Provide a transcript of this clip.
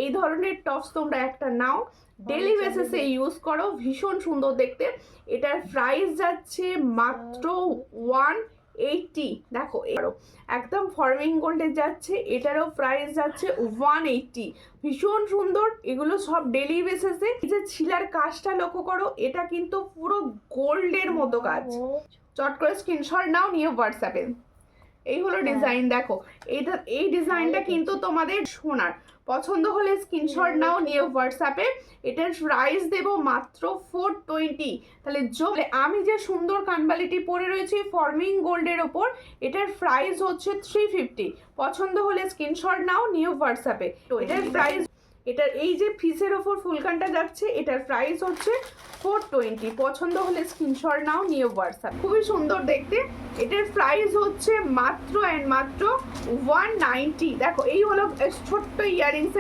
এই ধরনের টপস তোমরা একটা নাও, ডেলি বেসিসে ইউজ করো, ভীষণ সুন্দর দেখতে। এটার প্রাইস যাচ্ছে মাত্র 180। দেখো একদম ফর্মিং গোল্ডে যাচ্ছে, এটারও প্রাইস যাচ্ছে 180। ভীষণ সুন্দর, এগুলো সব ডেলি বেসিসে। এই যে ছিলার কাজটা লক্ষ্য করো, এটা কিন্তু পুরো গোল্ডের মতো কাজ। চট করে স্ক্রিনশট নাও, নিয়ে হোয়াটসঅ্যাপে। এই হলো ডিজাইন, দেখো এই ডিজাইনটা কিন্তু তোমাদের সোনার। পছন্দ হলে স্ক্রিনশট নাও, নিয়ে হোয়াটসঅ্যাপে। এটার প্রাইস দেবো মাত্র 420। তাহলে আমি যে সুন্দর কানবালিটি পরে রয়েছি ফর্মিং গোল্ডের ওপর, এটার প্রাইস হচ্ছে 350। পছন্দ হলে স্ক্রিনশট নাও, নিয়ে হোয়াটসঅ্যাপে। তো এটার প্রাইস, এটার এই যে পিসের ওপর ফুলকানটা যাচ্ছে, এটার প্রাইস হচ্ছে 420। পছন্দ হলে স্ক্রিনশট নাও, নিয়ে হোয়াটসঅ্যাপ। খুবই সুন্দর দেখতে, এটার প্রাইস হচ্ছে মাত্র 190। দেখো এই হলো ছোট্ট ইয়াররিংস।